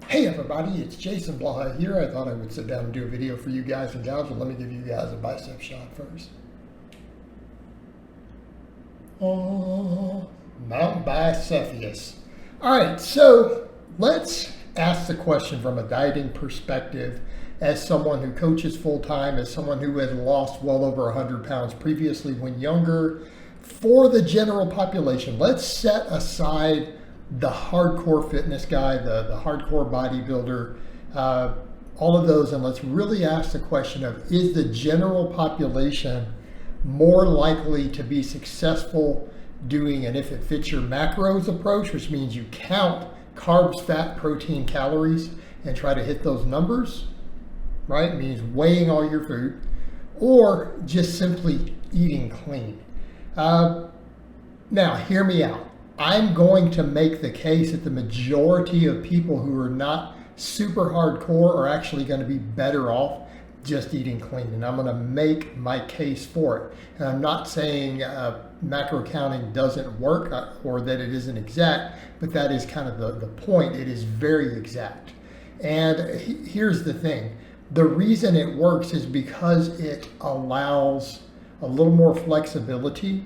Hey everybody, it's Jason Blaha here. I thought I would sit down and do a video for you guys and gals, but let me give you guys a bicep shot first. Oh, Mount Bicephalus. Alright, so let's ask the question from a dieting perspective as someone who coaches full-time, as someone who has lost well over 100 pounds previously when younger. For the general population, let's set aside the hardcore fitness guy, the hardcore bodybuilder, all of those, and let's really ask the question of, is the general population more likely to be successful doing an if it fits your macros approach, which means you count carbs, fat, protein, calories, and try to hit those numbers, right? It means weighing all your food, or just simply eating clean. Now, hear me out. I'm going to make the case that the majority of people who are not super hardcore are actually going to be better off just eating clean. And I'm going to make my case for it. And I'm not saying macro counting doesn't work or that it isn't exact, but that is kind of the point. It is very exact. And here's the thing. The reason it works is because it allows a little more flexibility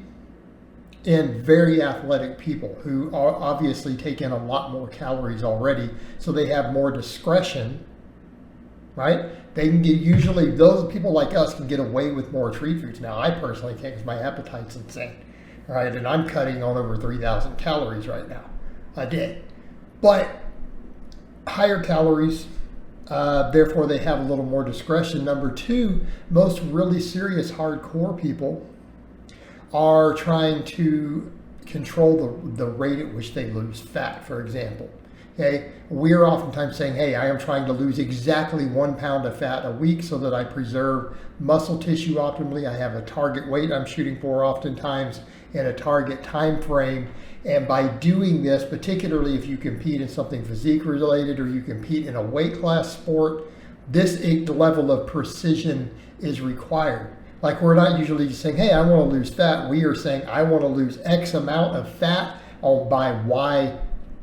in very athletic people who are obviously take in a lot more calories already, so they have more discretion, right? They can get, usually those people like us can get away with more treat foods. Now, I personally can't because my appetite's insane, right? And I'm cutting on over 3,000 calories right now a day. But higher calories, therefore they have a little more discretion. Number two, most really serious hardcore people are trying to control the rate at which they lose fat, for example. Okay, we're oftentimes saying, hey, I am trying to lose exactly 1 pound of fat a week so that I preserve muscle tissue optimally. I have a target weight I'm shooting for oftentimes and a target time frame. And by doing this, particularly if you compete in something physique related or you compete in a weight class sport, this level of precision is required. Like, we're not usually just saying, hey, I want to lose fat. We are saying, I want to lose X amount of fat by Y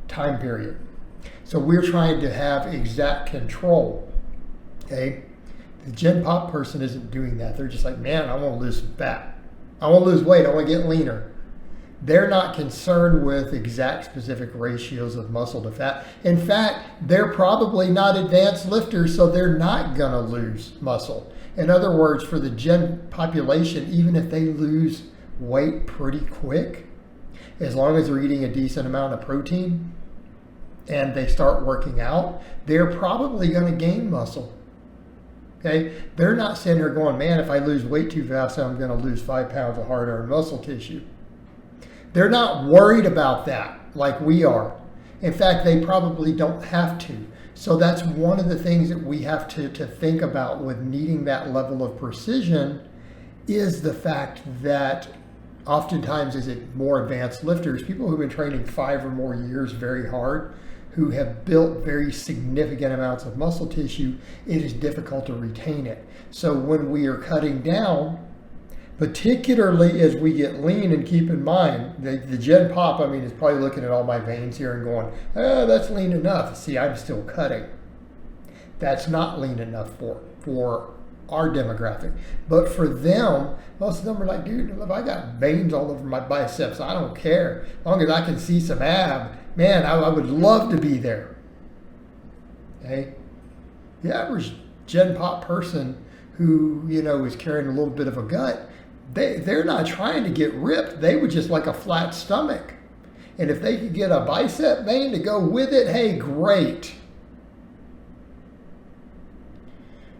time period. So we're trying to have exact control, okay? The Gen Pop person isn't doing that. They're just like, man, I want to lose some fat. I want to lose weight. I want to get leaner. They're not concerned with exact specific ratios of muscle to fat. In fact, they're probably not advanced lifters, so they're not going to lose muscle. In other words, for the gen population, even if they lose weight pretty quick, as long as they're eating a decent amount of protein and they start working out, they're probably going to gain muscle. Okay? They're not sitting there going, man, if I lose weight too fast, I'm going to lose 5 pounds of hard-earned muscle tissue. They're not worried about that like we are. In fact, they probably don't have to. So that's one of the things that we have to think about with needing that level of precision, is the fact that oftentimes as more advanced lifters, people who've been training 5 or more years very hard, who have built very significant amounts of muscle tissue, it is difficult to retain it. So when we are cutting down, particularly as we get lean, and keep in mind, the Gen Pop, I mean, is probably looking at all my veins here and going, oh, that's lean enough. See, I'm still cutting. That's not lean enough for our demographic. But for them, most of them are like, dude, if I got veins all over my biceps, I don't care. As long as I can see some ab, man, I would love to be there. Okay? The average Gen Pop person who, is carrying a little bit of a gut, they're not trying to get ripped. They would just like a flat stomach. And if they could get a bicep vein to go with it, hey, great.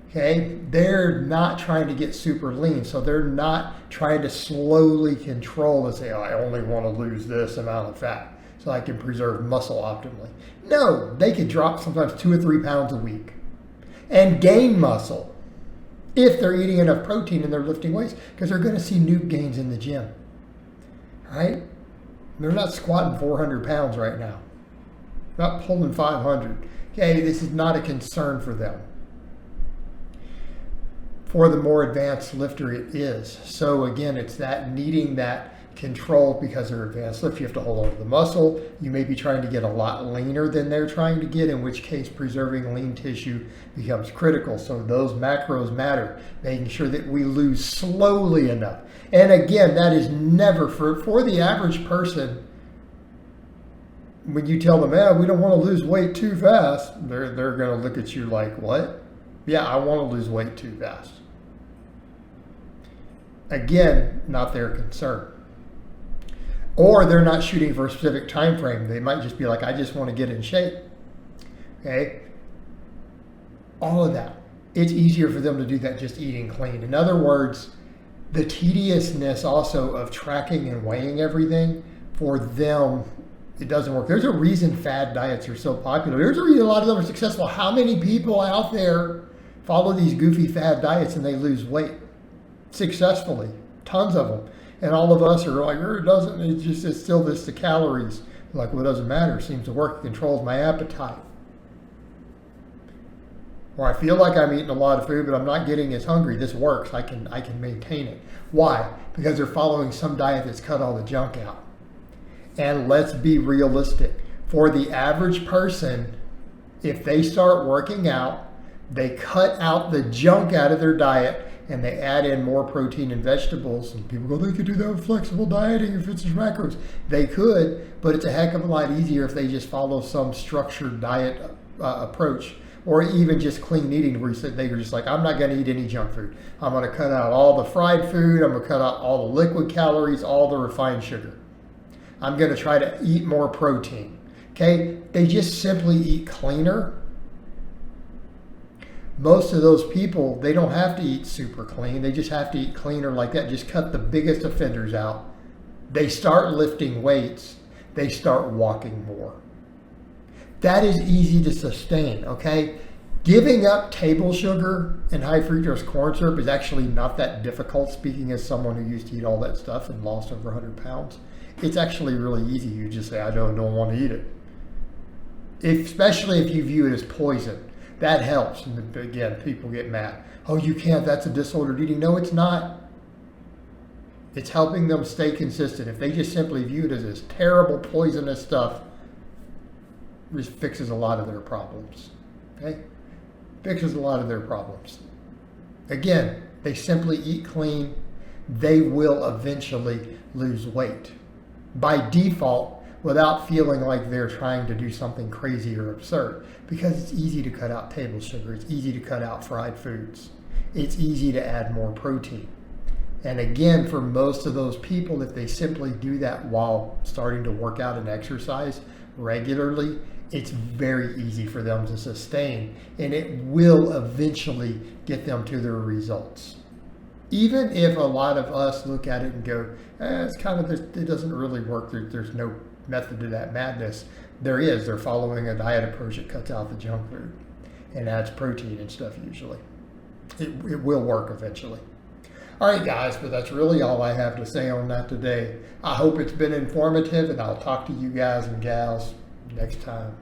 Okay, they're not trying to get super lean. So they're not trying to slowly control and say, oh, I only want to lose this amount of fat so I can preserve muscle optimally. No, they could drop sometimes 2 or 3 pounds a week and gain muscle if they're eating enough protein and they're lifting weights, because they're going to see nuke gains in the gym, right? They're not squatting 400 pounds right now, not pulling 500. Okay, this is not a concern for them. For the more advanced lifter, it is. So again, it's that needing that controlled because they're advanced lifts. You have to hold on to the muscle. You may be trying to get a lot leaner than they're trying to get, in which case preserving lean tissue becomes critical. So those macros matter, making sure that we lose slowly enough. And again, that is never, for the average person, when you tell them, we don't want to lose weight too fast, they're going to look at you like, what? Yeah, I want to lose weight too fast. Again, not their concern. Or they're not shooting for a specific time frame. They might just be like, I just want to get in shape. Okay? All of that. It's easier for them to do that just eating clean. In other words, the tediousness also of tracking and weighing everything, for them, it doesn't work. There's a reason fad diets are so popular. There's a reason a lot of them are successful. How many people out there follow these goofy fad diets and they lose weight successfully? Tons of them. And all of us are like, it doesn't, it's still this, the calories. Like, well, it doesn't matter. It seems to work. It controls my appetite. Or I feel like I'm eating a lot of food, but I'm not getting as hungry. This works. I can maintain it. Why? Because they're following some diet that's cut all the junk out. And let's be realistic. For the average person, if they start working out, they cut out the junk out of their diet, and they add in more protein and vegetables. And people go, they could do that with flexible dieting if it's macros. They could, but it's a heck of a lot easier if they just follow some structured diet approach, or even just clean eating, where they're just like, I'm not going to eat any junk food. I'm going to cut out all the fried food. I'm going to cut out all the liquid calories, all the refined sugar. I'm going to try to eat more protein. Okay? They just simply eat cleaner. Most of those people, they don't have to eat super clean. They just have to eat cleaner like that. Just cut the biggest offenders out. They start lifting weights. They start walking more. That is easy to sustain, okay? Giving up table sugar and high fructose corn syrup is actually not that difficult, speaking as someone who used to eat all that stuff and lost over 100 pounds. It's actually really easy. You just say, I don't want to eat it. Especially if you view it as poison. That helps. And again, people get mad. Oh, you can't. That's a disordered eating. No, it's not. It's helping them stay consistent. If they just simply view it as this terrible, poisonous stuff, it fixes a lot of their problems. Okay? Fixes a lot of their problems. Again, they simply eat clean. They will eventually lose weight by default, without feeling like they're trying to do something crazy or absurd, because it's easy to cut out table sugar. It's easy to cut out fried foods. It's easy to add more protein. And again, for most of those people, if they simply do that while starting to work out and exercise regularly, it's very easy for them to sustain, and it will eventually get them to their results. Even if a lot of us look at it and go, it's kind of, it doesn't really work. There's no method to that madness. There is. They're following a diet approach that cuts out the junk food and adds protein and stuff usually. It will work eventually. All right, guys, but that's really all I have to say on that today. I hope it's been informative, and I'll talk to you guys and gals next time.